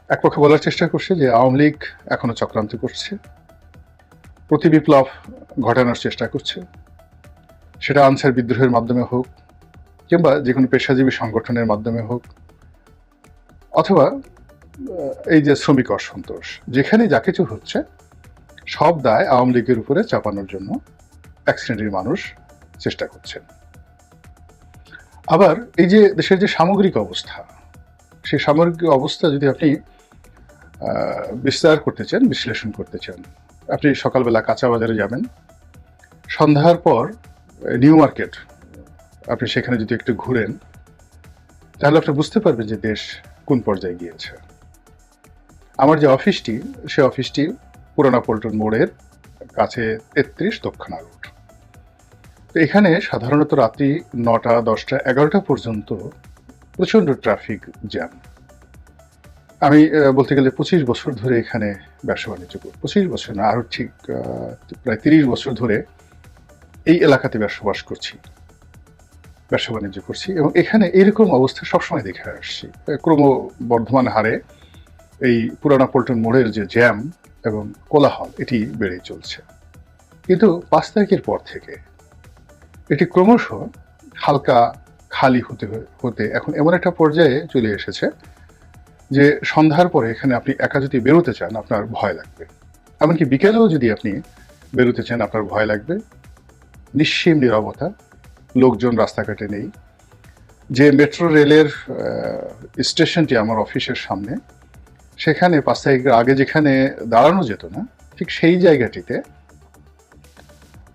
এক পক্ষ বলার চেষ্টা করছে যে আওয়ামী লীগ এখনো চক্রান্ত করছে, প্রতি বিপ্লব ঘটানোর চেষ্টা করছে, সেটা আনসার বিদ্রোহের মাধ্যমে হোক কিংবা যে কোনো পেশাজীবী সংগঠনের মাধ্যমে হোক, অথবা এই যে শ্রমিক অসন্তোষ, যেখানে যা কিছু হচ্ছে সব দায় আওয়ামী লীগের উপরে চাপানোর জন্য এক শ্রেণীর মানুষ চেষ্টা করছেন। আবার এই যে দেশের যে সামগ্রিক অবস্থা, সেই সামগ্রিক অবস্থা যদি আপনি বিস্তার করতে চান, বিশ্লেষণ করতে চান, আপনি সকালবেলা কাঁচা বাজারে যাবেন, সন্ধ্যার পর নিউ মার্কেট আপনি সেখানে যদি একটু ঘুরেন, তাহলে আপনি বুঝতে পারবেন যে দেশ কোন পর্যায়ে গিয়েছে। আমার যে অফিসটি, সে অফিসটি পুরানা পল্টন মোড়ের কাছে ৩৩ দক্ষিণা রোড। তো এখানে সাধারণত রাত্রি ৯টা, ১০টা, ১১টা পর্যন্ত প্রচণ্ড ট্রাফিক জ্যাম। আমি বলতে গেলে ২৫ বছর ধরে এখানে ব্যবসা বাণিজ্য করি। ২৫ বছর না, আরও ঠিক প্রায় ৩০ বছর ধরে এই এলাকাতে বসবাস করছি, ব্যবসা বাণিজ্য করছি, এবং এখানে এরকম অবস্থা সবসময় দেখে আসছি। ক্রমবর্ধমান হারে এই পুরানা পল্টন মোড়ের যে জ্যাম এবং কোলাহল, এটি বেড়েই চলছে। কিন্তু ৫ তারিখের পর থেকে এটি ক্রমশ হালকা খালি হতে হতে এখন এমন একটা পর্যায়ে চলে এসেছে যে সন্ধ্যার পরে এখানে আপনি একা যদি বেরোতে চান, আপনার ভয় লাগবে। এমনকি বিকেলেও যদি আপনি বেরোতে চান, আপনার ভয় লাগবে। নিশ্চিম নীরবতা, লোকজন রাস্তাঘাটে নেই। যে মেট্রো রেলের স্টেশনটি আমার অফিসের সামনে, সেখানে ৫ তারিখের আগে যেখানে দাঁড়ানো যেত না, ঠিক সেই জায়গাটিতে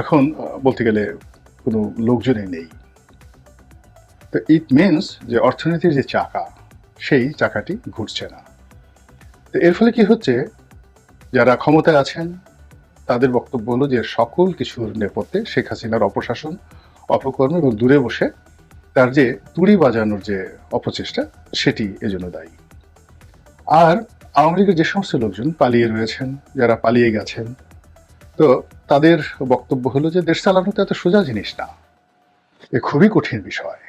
এখন বলতে গেলে কোনো লোকজনই নেই। তো ইট মিনস যে অর্থনীতির যে চাকা, সেই চাকাটি ঘুরছে না। তো এর ফলে কি হচ্ছে, যারা ক্ষমতায় আছেন তাদের বক্তব্য হলো যে সকল কিছুর নেপথ্যে শেখ হাসিনার অপশাসন, অপকর্ম এবং দূরে বসে তার যে তুড়ি বাজানোর যে অপচেষ্টা, সেটি এজন্য দায়ী। আর আওয়ামী লীগের যে সমস্ত লোকজন পালিয়ে রয়েছেন, যারা পালিয়ে গেছেন, তো তাদের বক্তব্য হলো যে দেশ চালানো তো এত সোজা জিনিস না, এ খুবই কঠিন বিষয়,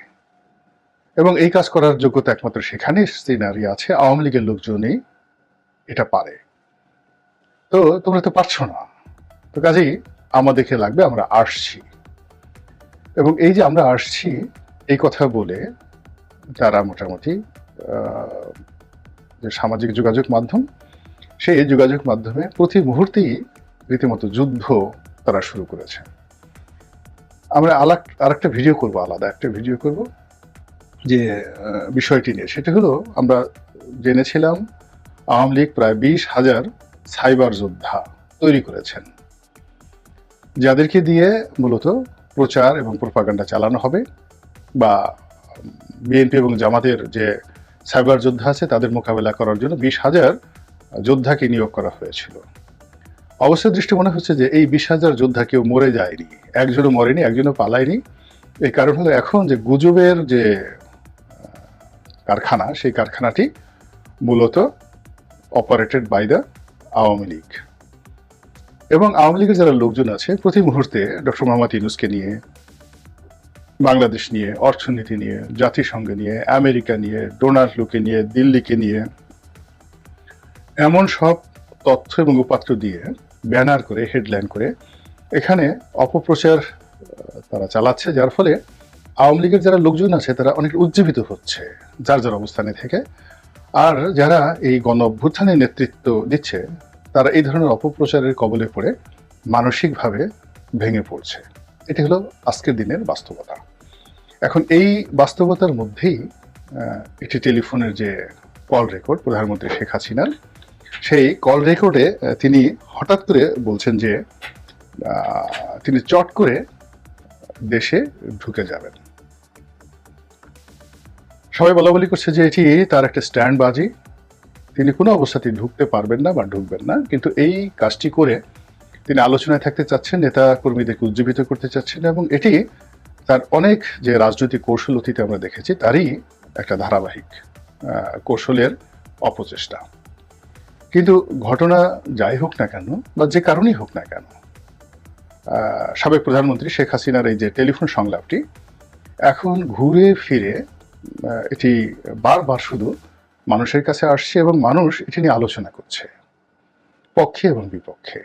এবং এই কাজ করার যোগ্যতা একমাত্র সেখানে সিনারি আছে, আওয়ামী লীগের লোকজনই এটা পারে। তো তোমরা তো পারছো না, তো কাজেই আমাদেরকে লাগবে, আমরা আসছি। এবং এই যে আমরা আসছি এই কথা বলে তারা মোটামুটি যে সামাজিক যোগাযোগ মাধ্যম, সেই যোগাযোগ মাধ্যমে প্রতি মুহূর্তেই রীতিমতো যুদ্ধ তারা শুরু করেছে। আমরা আরেকটা ভিডিও করব, আলাদা একটা ভিডিও করব যে বিষয়টি নিয়ে। সেটা হলো, আমরা জেনেছিলাম আওয়ামী লীগ প্রায় ২০,০০০ সাইবার যোদ্ধা তৈরি করেছেন, যাদেরকে দিয়ে মূলত প্রচার এবং প্রোপাগান্ডা চালানো হবে, বা বিএনপি এবং জামাতের যে সাইবার যোদ্ধা আছে তাদের মোকাবেলা করার জন্য ২০,০০০ যোদ্ধাকে নিয়োগ করা হয়েছিল। অবস্থার দৃষ্টি মনে হচ্ছে যে এই ২০,০০০ যোদ্ধা কেউ মরে যায়নি, একজনও মরেনি, একজনও পালায়নি। এই কারণ হলো, এখন যে গুজবের যে কারখানা, সেই কারখানাটি মূলত operated by the Awami League. এবং আওয়ামী লীগের যারা লোকজন আছে প্রতি মুহূর্তে ডক্টর মোহাম্মদ ইউনূসকে নিয়ে, বাংলাদেশ নিয়ে, অর্থনীতি নিয়ে, জাতিসংঘ নিয়ে, আমেরিকা নিয়ে, ডোনাল্ড লুকে নিয়ে, দিল্লিকে নিয়ে এমন সব তথ্য এবং উপাত্ত দিয়ে ব্যানার করে, হেডলাইন করে এখানে অপপ্রচার তারা চালাচ্ছে, যার ফলে আওয়ামী লীগের যারা লোকজন আছে তারা অনেক উজ্জীবিত হচ্ছে যার যার অবস্থানে থেকে। আর যারা এই গণ অভ্যুত্থানের নেতৃত্ব দিচ্ছে, তারা এই ধরনের অপপ্রচারের কবলে পড়ে মানসিকভাবে ভেঙে পড়ছে। এটি হলো আজকের দিনের বাস্তবতা। এখন এই বাস্তবতার মধ্যেই একটি টেলিফোনের যে কল রেকর্ড প্রধানমন্ত্রী শেখ হাসিনার, সেই কল রেকর্ডে তিনি হঠাৎ করে বলছেন যে তিনি চট করে দেশে ঢুকে যাবেন। সবাই বলাবলি করছে যে এটি তার একটা স্ট্যান্ডবাজি, তিনি কোনো অবস্থাতেই ঢুকতে পারবেন না বা ঢুকবেন না। কিন্তু এই কাজটি করে তিনি আলোচনায় থাকতে চাচ্ছেন, নেতা কর্মীদেরকে উজ্জীবিত করতে চাচ্ছেন, এবং এটি তার অনেক যে রাজনৈতিক কৌশল অতীতে আমরা দেখেছি তারই একটা ধারাবাহিক কৌশলের অপচেষ্টা। কিন্তু ঘটনা যাই হোক না কেন, বা যে কারণেই হোক না কেন, সাবেক প্রধানমন্ত্রী শেখ হাসিনার এই যে টেলিফোন সংলাপটি এখন ঘুরে ফিরে এটি বারবার শুধু মানুষের কাছে আসছে এবং মানুষ এটি নিয়ে আলোচনা করছে, পক্ষে এবং বিপক্ষে।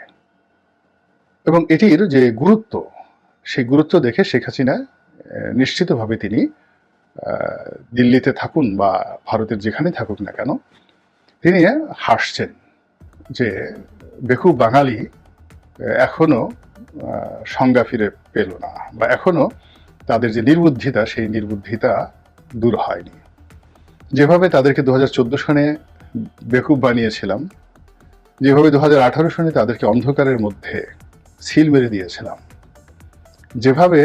এবং এটির যে গুরুত্ব, সেই গুরুত্ব দেখে শেখ হাসিনা নিশ্চিতভাবে তিনি দিল্লিতে থাকুন বা ভারতের যেখানে থাকুক না কেন, তিনি হাসছেন যে বেকুব বাঙালি এখনো সংজ্ঞা ফিরে পেল না, বা এখনো তাদের যে নির্বুদ্ধিতা, সেই নির্বুদ্ধিতা দূর হয়নি। যেভাবে তাদেরকে 2014 সনে বেকুব বানিয়েছিলাম, যেভাবে 2018 সনে তাদেরকে অন্ধকারের মধ্যে সিল মেরে দিয়েছিলাম, যেভাবে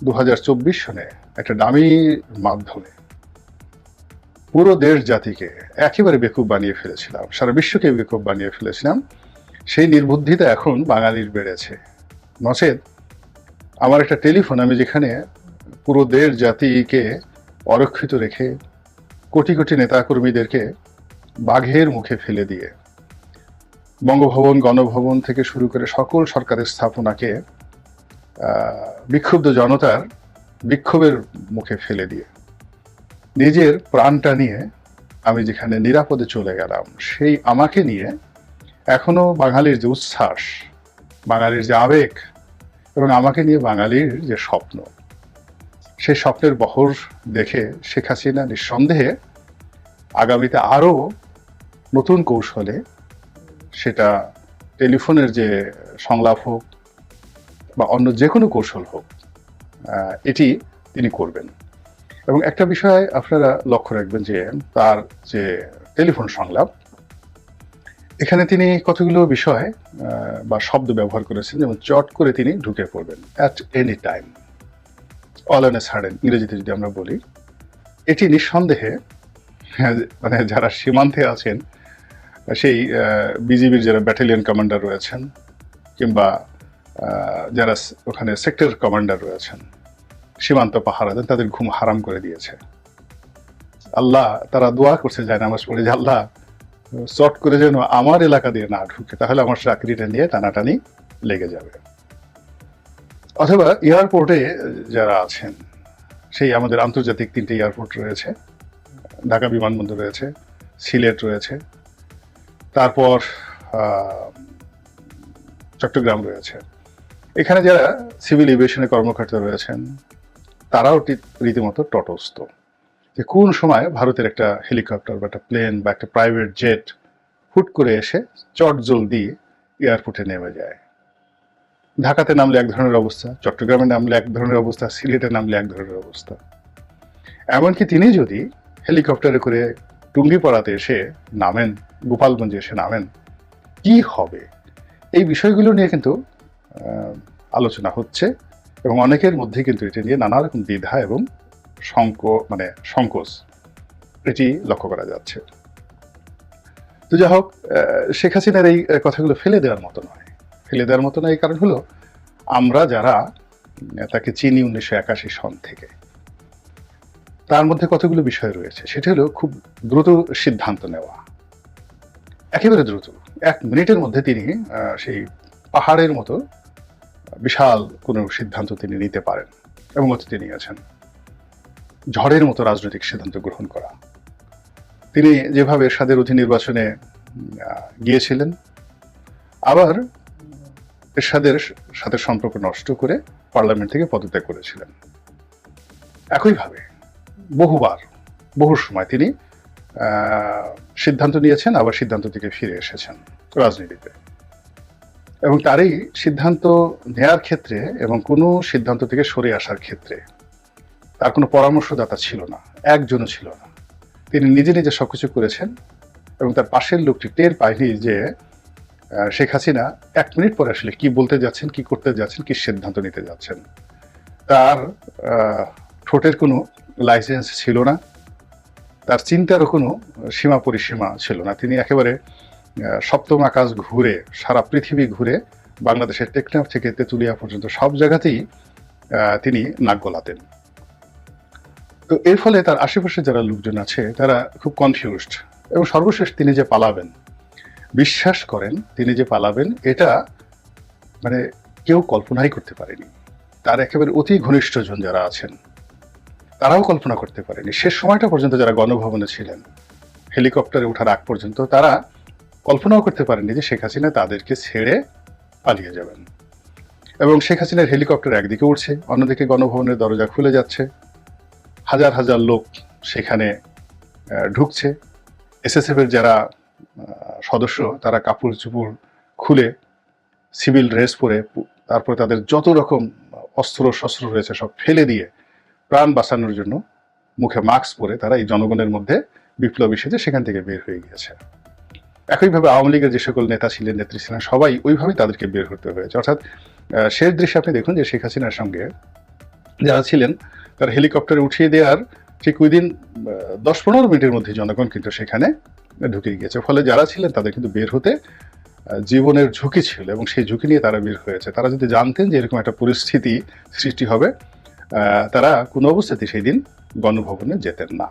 2024 সনে একটা ডামির মাধ্যমে পুরো দেশ জাতিকে একেবারে বেকুব বানিয়ে ফেলেছিলাম, সারা বিশ্বকে বেকুব বানিয়ে ফেলেছিলাম, সেই নির্বুদ্ধিতা এখন বাঙালির বেড়েছে। নচেত আমার একটা টেলিফোন, আমি যেখানে পুরো দেশ জাতিকে অরক্ষিত রেখে কোটি কোটি নেতাকর্মীদেরকে বাঘের মুখে ফেলে দিয়ে বঙ্গভবন, গণভবন থেকে শুরু করে সকল সরকারের স্থাপনাকে বিক্ষুব্ধ জনতার বিক্ষোভের মুখে ফেলে দিয়ে নিজের প্রাণটা নিয়ে আমি যেখানে নিরাপদে চলে গেলাম, সেই আমাকে নিয়ে এখনো বাঙালির যে উচ্ছ্বাস, বাঙালির যে আবেগ, এবং আমাকে নিয়ে বাঙালির যে স্বপ্ন, সেই স্বপ্নের বহর দেখে শেখ হাসিনা নিঃসন্দেহে আগামীতে আরো নতুন কৌশলে, সেটা টেলিফোনের যে সংলাপ হোক বা অন্য যে কোনো কৌশল হোক, এটি তিনি করবেন। এবং একটা বিষয় আপনারা লক্ষ্য রাখবেন যে তার যে টেলিফোন সংলাপ, এখানে তিনি কতগুলো বিষয় বা শব্দ ব্যবহার করেছেন, যেমন চট করে তিনি ঢুকে পড়বেন, at any time, all on a sudden ইংরেজিতে যদি আমরা বলি। এটি নিঃসন্দেহে মানে যারা সীমান্তে আছেন, সেই বিজিবির যারা ব্যাটালিয়ন কমান্ডার রয়েছেন, কিংবা যারা ওখানে সেক্টর কমান্ডার রয়েছেন, সীমান্ত পাহারা দেন, তাদের ঘুম হারাম করে দিয়েছে। আল্লাহ, তারা দোয়া করছে, যায় নামাজ পড়ে, যে আল্লাহ চট করে যেন আমার এলাকা দিয়ে না ঢুকে, তাহলে আমার চাকরিটা নিয়ে টানাটানি লেগে যাবে। অথবা এয়ারপোর্টে যারা আছেন, সেই আমাদের আন্তর্জাতিক 3টে এয়ারপোর্ট রয়েছে, ঢাকা বিমানবন্দর রয়েছে, সিলেট রয়েছে, তারপর চট্টগ্রাম রয়েছে। এখানে যারা সিভিল এভিয়েশনের কর্মকর্তা রয়েছেন, তারাও রীতিমতো তটস্থ যে কোন সময় ভারতের একটা হেলিকপ্টার বা একটা প্লেন বা একটা প্রাইভেট জেট হুট করে এসে চট জলদি এয়ারপোর্টে নেমে যায়। ঢাকাতে নামলে এক ধরনের অবস্থা, চট্টগ্রামে নামলে এক ধরনের অবস্থা, সিলেটে নামলে এক ধরনের অবস্থা। এমনকি তিনি যদি হেলিকপ্টারে করে টুঙ্গিপাড়াতে এসে নামেন, গোপালগঞ্জে এসে নামেন, কি হবে? এই বিষয়গুলো নিয়ে কিন্তু আলোচনা হচ্ছে, এবং অনেকের মধ্যে কিন্তু এটি নিয়ে নানা রকম দ্বিধা এবং সংকোচ এটি লক্ষ্য করা যাচ্ছে। তো যাই হোক, শেখ হাসিনার এই কথাগুলো ফেলে দেওয়ার মতো নয়। ফেলে দেওয়ার মতো নয়, এই কারণ হলো আমরা যারা তাকে চিনি 1981 সন থেকে, তার মধ্যে কতগুলো বিষয় রয়েছে। সেটা হলো খুব দ্রুত সিদ্ধান্ত নেওয়া, একেবারে দ্রুত, 1 মিনিটের মধ্যে তিনি সেই পাহাড়ের মতো বিশাল কোনো সিদ্ধান্ত তিনি নিতে পারেন, এবং অতীতে নিয়েছেন। ঝড়ের মতো রাজনৈতিক সিদ্ধান্ত গ্রহণ করা। তিনি যেভাবে এরশাদের অধীন নির্বাচনে গিয়েছিলেন, আবার এরশাদের সাথে সম্পর্ক নষ্ট করে পার্লামেন্ট থেকে পদত্যাগ করেছিলেন। একইভাবে বহু সময় তিনি সিদ্ধান্ত নিয়েছেন, আবার সিদ্ধান্ত থেকে ফিরে এসেছেন রাজনীতিতে। এবং তার এই সিদ্ধান্ত নেয়ার ক্ষেত্রে এবং কোনো সিদ্ধান্ত থেকে সরে আসার ক্ষেত্রে তার কোনো পরামর্শদাতা ছিল না, একজনও ছিল না। তিনি নিজে নিজে সবকিছু করেছেন, এবং তার পাশের লোকটি টের পায়নি যে শেখ হাসিনা 1 মিনিট পরে আসলে কি বলতে যাচ্ছেন, কি করতে যাচ্ছেন, কি সিদ্ধান্ত নিতে যাচ্ছেন। তার ঠোঁটের কোনো লাইসেন্স ছিল না, তার চিন্তারও কোনো সীমা পরিসীমা ছিল না। তিনি একেবারে সপ্তম আকাশ ঘুরে, সারা পৃথিবী ঘুরে, বাংলাদেশের টেকনাফ থেকে তেঁতুলিয়া পর্যন্ত সব জায়গাতেই তিনি নাক গলাতেন। তো এর ফলে তার আশেপাশে যারা লোকজন আছে, তারা খুব কনফিউজড। এবং সর্বশেষ তিনি যে পালাবেন, বিশ্বাস করেন তিনি যে পালাবেন, এটা মানে কেউ কল্পনাই করতে পারেনি। তার একেবারে অতি ঘনিষ্ঠজন যারা আছেন, তারাও কল্পনা করতে পারেনি। শেষ সময়টা পর্যন্ত যারা গণভবনে ছিলেন, হেলিকপ্টারে ওঠার আগ পর্যন্ত তারা কল্পনাও করতে পারেনি যে শেখ হাসিনা তাদেরকে ছেড়ে পালিয়ে যাবেন। এবং শেখ হাসিনার হেলিকপ্টার একদিকে উঠছে, অন্যদিকে গণভবনের দরজা খুলে যাচ্ছে, হাজার হাজার লোক সেখানে ঢুকছে। এসএসএফ এর যারা সদস্য তারা কাপড় চোপড় খুলে সিভিল ড্রেস পরে, তারপরে তাদের যত রকম অস্ত্র শস্ত্র রয়েছে সব ফেলে দিয়ে প্রাণ বাঁচানোর জন্য মুখে মাস্ক পরে তারা এই জনগণের মধ্যে বিপ্লবী সেজে সেখান থেকে বের হয়ে গিয়েছে। একইভাবে আওয়ামী লীগের যে সকল নেতা ছিলেন, নেত্রী ছিলেন, সবাই ওইভাবেই তাদেরকে বের হতে হয়েছে। অর্থাৎ শেষ দৃশ্যে আপনি দেখুন যে শেখ হাসিনার সঙ্গে যারা ছিলেন তার হেলিকপ্টারে উঠিয়ে দেওয়ার ঠিক ওই দিন 10-15 মিনিটের মধ্যে জনগণ কিন্তু সেখানে ঢুকে গিয়েছে। ফলে যারা ছিলেন তাদের কিন্তু বের হতে জীবনের ঝুঁকি ছিল এবং সেই ঝুঁকি নিয়ে তারা বের হয়েছে। তারা যদি জানতেন যে এরকম একটা পরিস্থিতি সৃষ্টি হবে, তারা কোনো অবস্থাতে সেই দিন গণভবনে যেতেন না।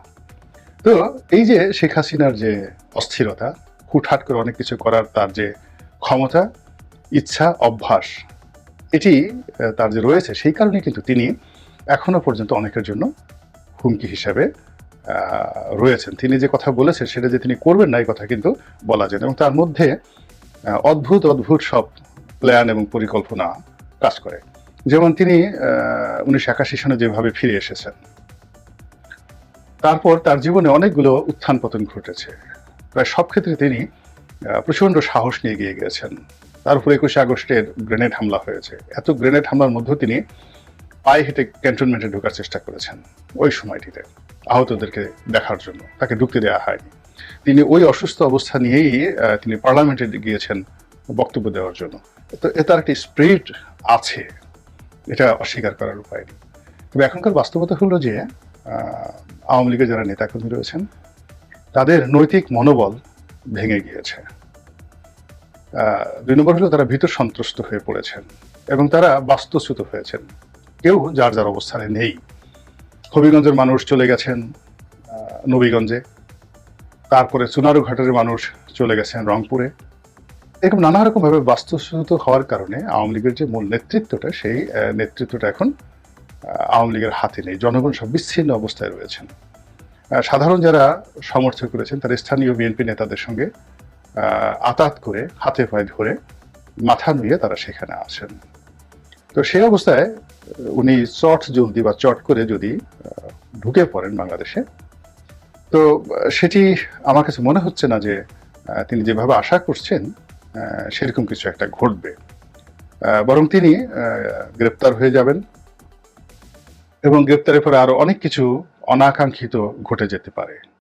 তো এই যে শেখ হাসিনার যে অস্থিরতা, হুটহাট করে অনেক কিছু করার তার যে ক্ষমতা, ইচ্ছা, অভ্যাস, এটি তার যে রয়েছে, সেই কারণে কিন্তু তিনি এখনো পর্যন্ত অনেকের জন্য হুমকি হিসাবে রয়েছেন। তিনি যে কথা বলেছেন সেটা যে তিনি করবেন না এই কথা কিন্তু বলা যায় না। এবং তার মধ্যে অদ্ভুত অদ্ভুত সব প্ল্যান এবং পরিকল্পনা কাজ করে। যেমন তিনি 1981 সনে যেভাবে ফিরে এসেছেন, তারপর তার জীবনে অনেকগুলো উত্থান পতন ঘটেছে। প্রায় সব ক্ষেত্রে তিনি প্রচণ্ড সাহস নিয়ে এগিয়ে গিয়েছেন। তার উপর 21 আগস্টের গ্রেনেড হামলা হয়েছে। এত গ্রেনেড হামলার মধ্যেও তিনি পায়ে হেঁটে ক্যান্টনমেন্টে ঢোকার চেষ্টা করেছেন ওই সময়টিতে, আহতদেরকে দেখার জন্য। তাকে ঢুকতে দেওয়া হয়নি। তিনি ওই অসুস্থ অবস্থা নিয়েই তিনি পার্লামেন্টে গিয়েছেন বক্তব্য দেওয়ার জন্য। তো তার একটি স্পিরিট আছে, এটা অস্বীকার করার উপায় নেই। তবে এখনকার বাস্তবতা হলো যে আওয়ামী লীগের যারা নেতাকর্মী রয়েছেন তাদের নৈতিক মনোবল ভেঙে গিয়েছে। 2 নম্বর হলো তারা ভীত সন্ত্রস্ত হয়ে পড়েছেন এবং তারা বাস্তুচ্যুত হয়েছেন। কেউ যার যার অবস্থানে নেই। হবিগঞ্জের মানুষ চলে গেছেন নবীগঞ্জে, তারপরে চুনারুঘাটের মানুষ চলে গেছেন রংপুরে। এরকম নানা রকম ভাবে বাস্তুচ্যুত হওয়ার কারণে আওয়ামী লীগের যে মূল নেতৃত্বটা, সেই নেতৃত্বটা এখন আওয়ামী লীগের হাতে নেই। জনগণ সব বিচ্ছিন্ন অবস্থায় রয়েছেন। সাধারণ যারা সমর্থক করেছেন তারা স্থানীয় বিএনপি নেতাদের সঙ্গে আতাত করে হাতে পায়ে ধরে মাথা নুয়ে তারা সেখানে আছেন। তো সেই অবস্থায় উনি জলদি বা চট করে যদি ঢুকে পড়েন বাংলাদেশে, তো সেটি আমার কাছে মনে হচ্ছে না যে তিনি যেভাবে আশা করছেন সেরকম কিছু একটা ঘটবে। বরং তিনি গ্রেপ্তার হয়ে যাবেন এবং গ্রেপ্তারের পরে আরো অনেক কিছু অনাকাঙ্ক্ষিত ঘটে যেতে পারে।